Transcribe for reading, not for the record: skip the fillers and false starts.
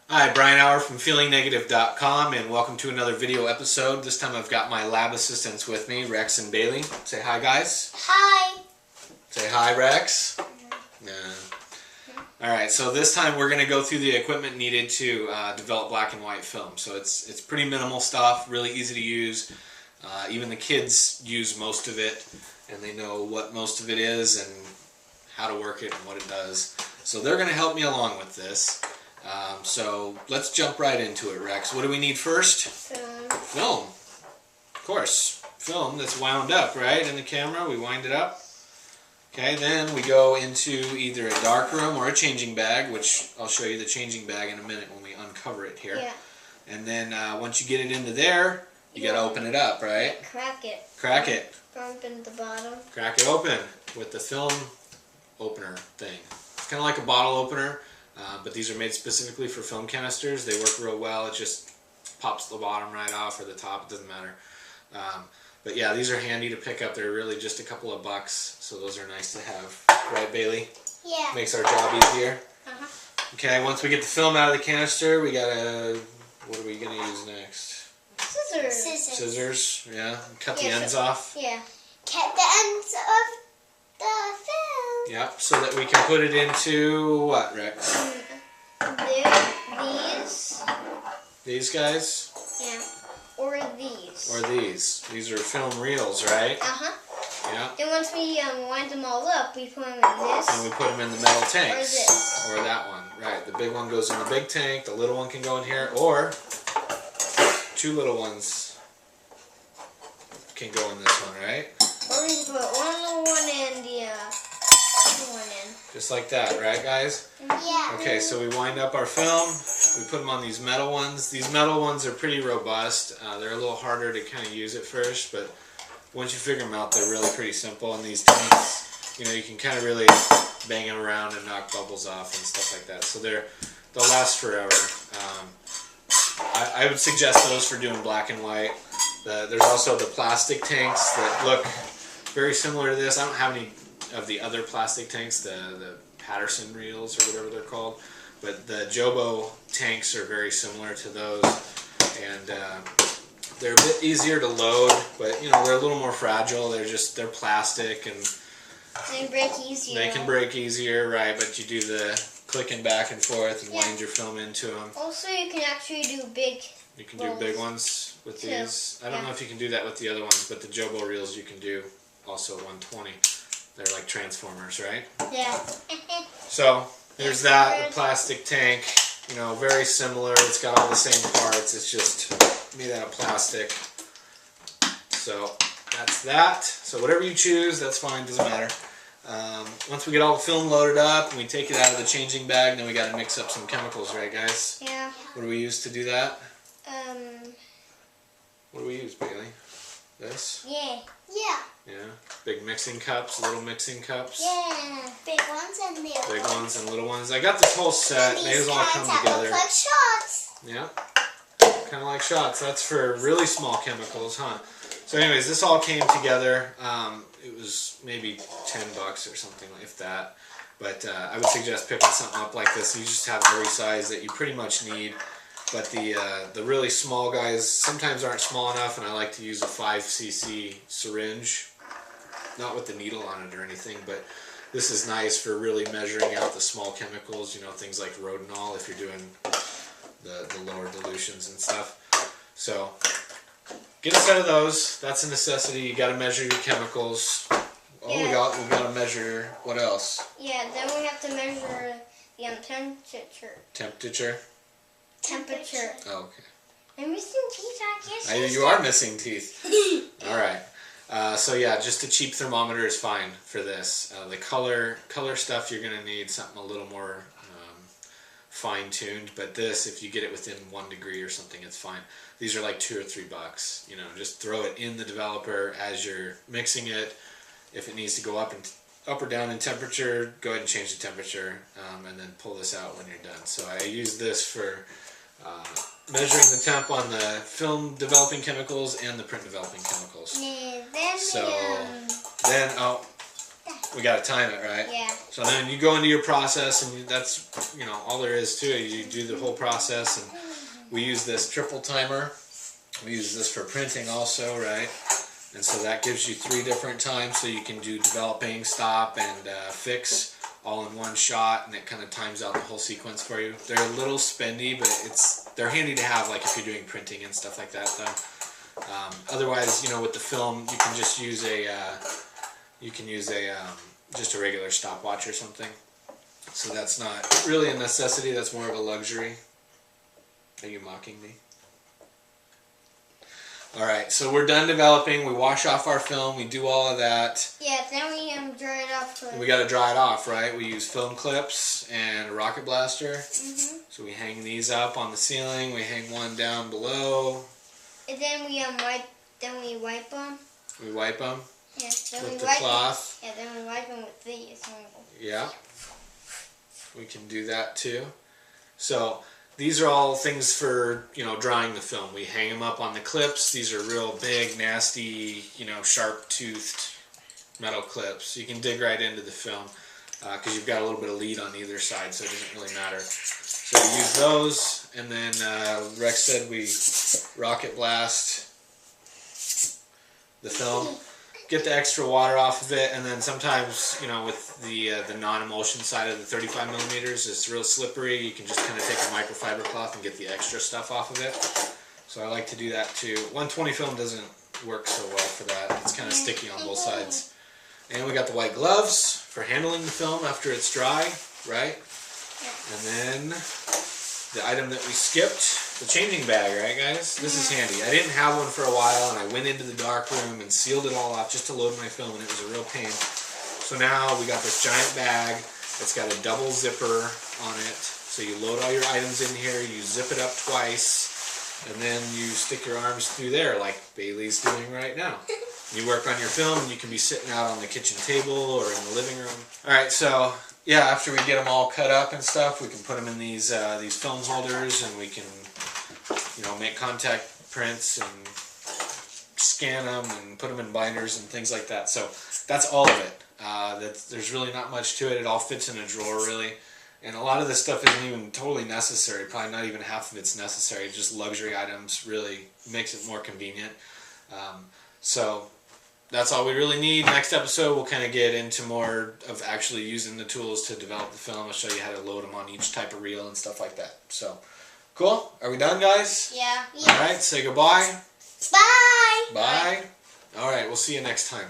Hi, Brian Hour from feelingnegative.com, and welcome to another video episode. This time I've got my lab assistants with me, Rex and Bailey. Say hi, guys. Hi. Say hi, Rex. Alright, so this time we're going to go through the equipment needed to develop black and white film. So it's pretty minimal stuff, really easy to use. Even the kids use most of it, and they know what most of it is and how to work it and what it does. So they're going to help me along with this. So let's jump right into it, Rex. What do we need first? Film. Film. Of course. Film that's wound up, right? In the camera, we wind it up. Okay, then we go into either a dark room or a changing bag, which I'll show you the changing bag in a minute when we uncover it here. Yeah. And then once you get it into there, you gotta open it up, right? Crack it. Crack it. Open the bottom. Crack it open with the film opener thing. It's kind of like a bottle opener. But these are made specifically for film canisters. They work real well. It just pops the bottom right off or the top. It doesn't matter. But yeah, these are handy to pick up. They're really just a couple of bucks, so those are nice to have. Right, Bailey? Yeah. Makes our job easier. Uh-huh. Okay, once we get the film out of the canister, we gotta... What are we gonna use next? Scissors. Scissors, yeah. Cut the ends off. Yeah. Cut the ends of the film. Yep, so that we can put it into what, Rex? These. These guys? Yeah. Or these. Or these. These are film reels, right? Uh-huh. Yeah. Then once we wind them all up, we put them in this. And we put them in the metal tanks. Or this. Or that one. Right. The big one goes in the big tank. The little one can go in here. Or two little ones can go in this one, right? Or we can put one little one and the other one in. Just like that, right, guys? Yeah. Okay, so we wind up our film. We put them on these metal ones. These metal ones are pretty robust. They're a little harder to kind of use at first, but once you figure them out, they're really pretty simple. And these tanks, you know, you can kind of really bang them around and knock bubbles off and stuff like that. So they'll last forever. I would suggest those for doing black and white. There's also the plastic tanks that look very similar to this. I don't have any of the other plastic tanks, the Patterson reels or whatever they're called, but the Jobo tanks are very similar to those, and they're a bit easier to load, but you know, they're a little more fragile. They're plastic, and they break easier. They can break easier, right? But you do the clicking back and forth and wind your film into them. Also, you can actually do big. You can do big ones with these. I don't know if you can do that with the other ones, but the Jobo reels you can do also 120. They're like transformers, right? Yeah. So there's that, the plastic tank. You know, very similar. It's got all the same parts. It's just made out of plastic. So that's that. So whatever you choose, that's fine. Doesn't matter. Once we get all the film loaded up and we take it out of the changing bag, then we got to mix up some chemicals, right, guys? Yeah. What do we use to do that? What do we use, Bailey? This? Yeah. Yeah. Yeah. Big mixing cups, little mixing cups. Yeah. Big ones and little ones. Big ones and little ones. I got this whole set. These all come together. Look like shots. Yeah. Kind of like shots. That's for really small chemicals, huh? So anyways, this all came together. It was maybe $10 or something, if that. But I would suggest picking something up like this. You just have every size that you pretty much need. But the really small guys sometimes aren't small enough, and I like to use a 5cc syringe. Not with the needle on it or anything, but this is nice for really measuring out the small chemicals, you know, things like Rodinol if you're doing the lower dilutions and stuff. So get a set of those. That's a necessity. You got to measure your chemicals. Oh, we got to measure what else? Yeah, then we have to measure the temperature. Temperature. Oh, okay. I'm missing teeth, I guess. You are missing teeth. All right. So yeah, just a cheap thermometer is fine for this. The color stuff, you're going to need something a little more fine-tuned, but this, if you get it within 1 degree or something, it's fine. These are like $2 or $3. You know, just throw it in the developer as you're mixing it. If it needs to go up or down in temperature, go ahead and change the temperature, and then pull this out when you're done. So I use this for measuring the temp on the film developing chemicals and the print developing chemicals. Yeah, then, oh, we got to time it, right? Yeah. So then you go into your process, and that's, you know, all there is to it. You do the whole process, and we use this triple timer. We use this for printing also, right? And so that gives you 3 different times, so you can do developing, stop, and fix all in one shot, and it kind of times out the whole sequence for you. They're a little spendy, but they're handy to have, like if you're doing printing and stuff like that, though. Otherwise, you know, with the film, you can just use just a regular stopwatch or something. So that's not really a necessity. That's more of a luxury. Are you mocking me? Alright, so we're done developing. We wash off our film. We do all of that. Yeah, then we dry it off. We got to dry it off, right? We use film clips and a rocket blaster. So we hang these up on the ceiling. We hang one down below. And then we wipe them. We wipe them. Yeah, then with we the wipe cloth. Them. Yeah, then we wipe them with these. Yeah, we can do that too. So these are all things for, you know, drying the film. We hang them up on the clips. These are real big, nasty, you know, sharp-toothed metal clips. You can dig right into the film because you've got a little bit of lead on either side, so it doesn't really matter. So we use those, and then Rex said we rocket blast the film. Get the extra water off of it, and then sometimes, you know, with the non-emulsion side of the 35 millimeters, it's real slippery. You can just kind of take a microfiber cloth and get the extra stuff off of it. So I like to do that too. 120 film doesn't work so well for that. It's kind of sticky on both sides. And we got the white gloves for handling the film after it's dry, right? And then the item that we skipped, the changing bag, right guys? This is handy. I didn't have one for a while, and I went into the dark room and sealed it all off just to load my film, and it was a real pain. So now we got this giant bag. It's got a double zipper on it. So you load all your items in here, you zip it up twice, and then you stick your arms through there like Bailey's doing right now. You work on your film, and you can be sitting out on the kitchen table or in the living room. Alright, so yeah, after we get them all cut up and stuff, we can put them in these film holders, and we can, you know, make contact prints and scan them and put them in binders and things like that. So that's all of it. There's really not much to it. It all fits in a drawer, really. And a lot of this stuff isn't even totally necessary. Probably not even half of it's necessary. Just luxury items really makes it more convenient. So that's all we really need. Next episode, we'll kind of get into more of actually using the tools to develop the film. I'll show you how to load them on each type of reel and stuff like that. So, cool? Are we done, guys? Yeah. Alright, say goodbye. Bye. Bye. Alright, we'll see you next time.